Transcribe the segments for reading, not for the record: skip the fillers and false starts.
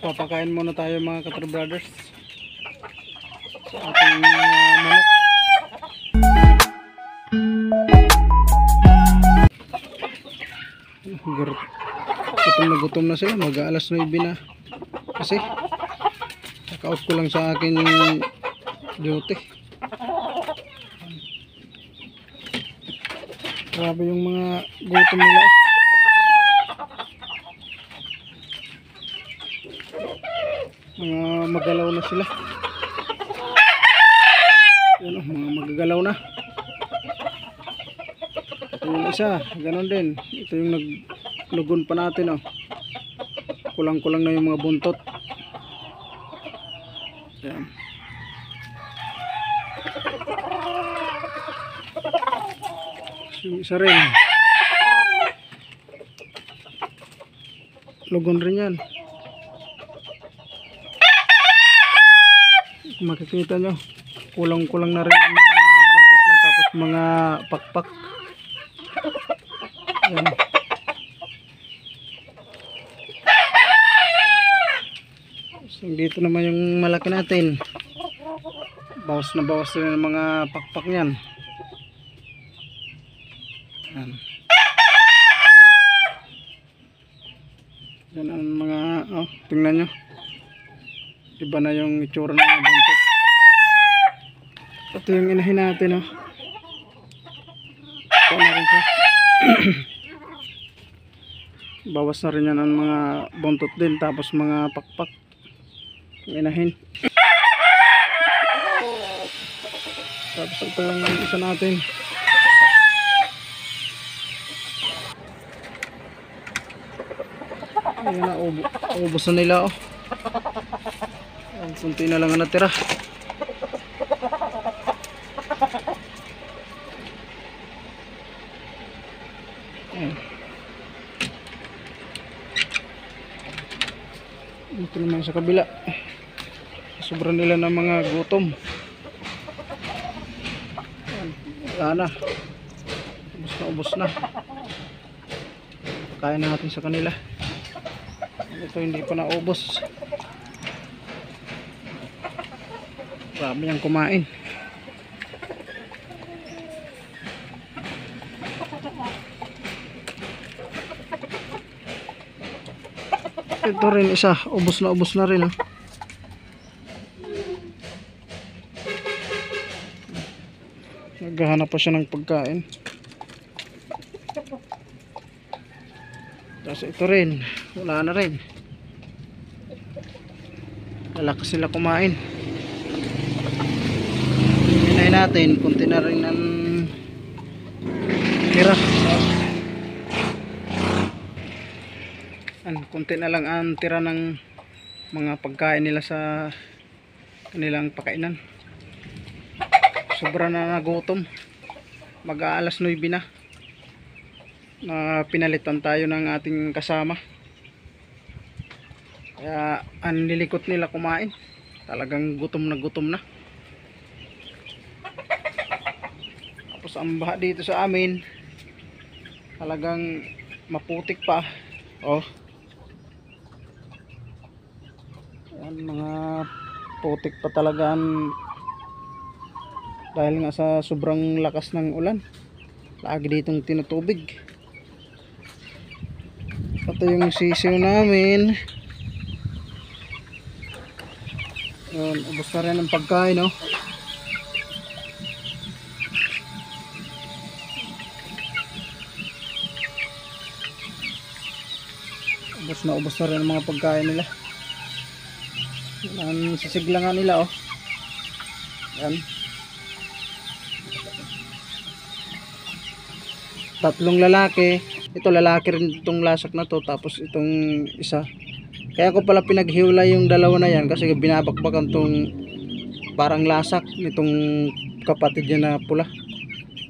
Papakain muna tayo mga Katar Brothers sa ating manok. Gutom na sila, mag alas 9 na kasi naka-out ko lang sa akin duty. Grabe yung mga gutom nila. Mga magalaw na sila. Yun, mga magagalaw na. Ito yung isa, ganon din. Ito yung naglugon pa natin, oh. Kulang-kulang na yung mga buntot. Ayan. Yung isa rin. Lugon rin yan. Makikita nyo, kulang-kulang na rin ang mga buntot niya, tapos mga pakpak. Ayan. So, dito naman yung malaki natin. Bawas na bawas rin ang mga pakpak niyan. Ayan. Yan ang mga, oh, tingnan nyo. Iba na yung itsura ng mga buntot. Ito yung inahin natin, oh. Ito na rin siya. Bawas na rin yan ang mga buntot din, tapos mga pakpak. Yung inahin. Tapos ito yung isa natin. Ayan na, ubos na nila, oh. Kunti na lang ang natira. Ayan. Ito naman sa kabila. Sobrang nila ng mga gutom. Ayan. Wala na. Ubos na. Kaya natin sa kanila. Ito hindi pa naubos. Marami niyang kumain. Ito rin isa, ubos na rin, oh. Naghahanap pa siya ng pagkain. Tapos ito rin, wala na rin. Lalakas sila kumain. Hinahin natin, kunti na rin ang tira. Kunti na lang ang tira ng mga pagkain nila sa kanilang pakainan. Sobra na nagutom. Mag-aalas 9 na. Pinalitan tayo ng ating kasama. Kaya ang nilikot nila kumain. Talagang gutom na. Tapos ang baha dito sa amin, talagang maputik pa, oh. Ayan, mga putik pa talaga dahil nga sa sobrang lakas ng ulan. Lagi ditong tinutubig. Ito yung sisiw namin. Ayan, ubos na rin ang pagkain, oh. Ubos na rin ang mga pagkain nila. Ang sisiglangan nila, oh. Yan. 3 lalaki. Ito lalaki rin itong lasak na to. Tapos itong isa. Kaya ko pala pinaghiwalay yung dalawa na yan, kasi binabakbakan tong parang lasak nitong kapatid niya na pula.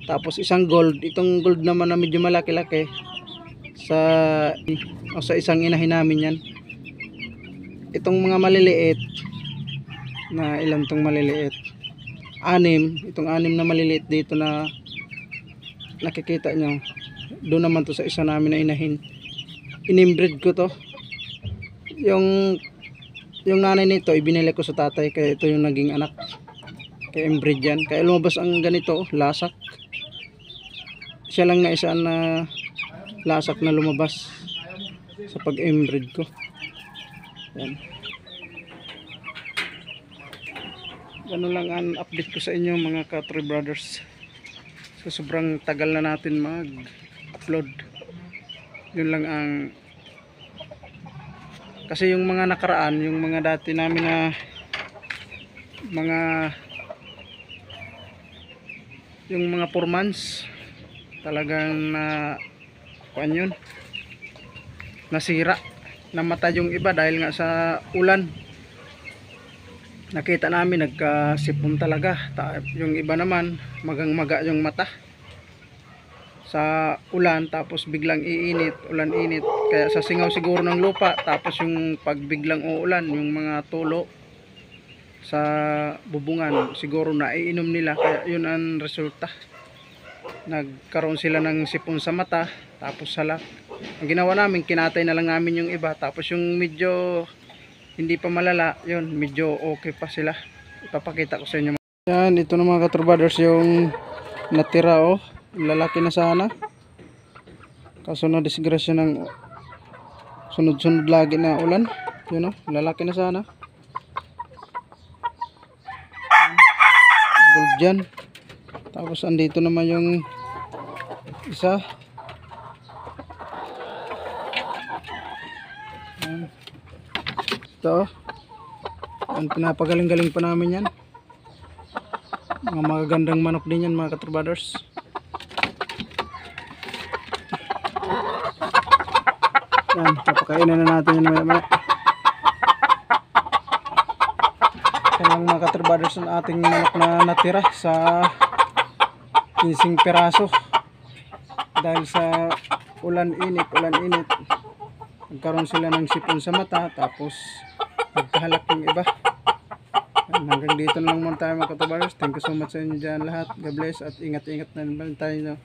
Tapos isang gold. Itong gold naman na medyo malaki-laki sa isang inahin namin yan. Itong mga maliliit na ilan tong maliliit, 6. Itong 6 na maliliit dito na nakikita nyo, doon naman to sa isa namin na inahin. Inimbreed ko to. Yung yung nanay nito ibinili ko sa tatay, kaya ito yung naging anak, kaya inbreed yan, kaya lumabas ang ganito, lasak. Siya lang na isa na lasak na lumabas sa pag-inbreed ko. Yan. Ganun lang ang update ko sa inyo mga Country Brothers. So sobrang tagal na natin mag-upload. Yun lang ang, kasi yung mga nakaraan, yung mga dati namin na mga, yung mga 4 months talagang na kuan yun, nasira, namatay yung iba dahil nga sa ulan. Nakita namin nagkasipon talaga. Yung iba naman magang maga yung mata sa ulan, tapos biglang iinit, ulan init, kaya sa singaw siguro ng lupa, tapos yung pag biglang uulan, yung mga tulo sa bubungan siguro na iinom nila, kaya yun ang resulta, nagkaroon sila ng sipon sa mata, tapos salak. Ang ginawa namin, kinatay na lang namin yung iba, tapos yung medyo hindi pa malala, yun medyo okay pa sila. Ipapakita ko sa inyo. Yan, ito na mga Country Brothers yung natira, oh. Lalaki na sana, kaso na disgrasya ng sunod-sunod lagi na ulan. Yun, oh, lalaki na sana. Gold dyan. Tapos andito naman yung isa. Yan. Ito, ang pinapagaling-galing pa namin yan. Mga magagandang manok din yan mga Country Brothers. Yan, papakainan na natin yan maya-maya. Yan ang mga Country Brothers ng ating manok na natira sa 15 peraso. Dahil sa ulan init, nagkaroon sila ng sipon sa mata, tapos nagkahalak yung iba. Yan, hanggang dito na lang muna tayo mga Country Brothers. Thank you so much sa inyo dyan lahat. God bless at ingat-ingat na naman tayo.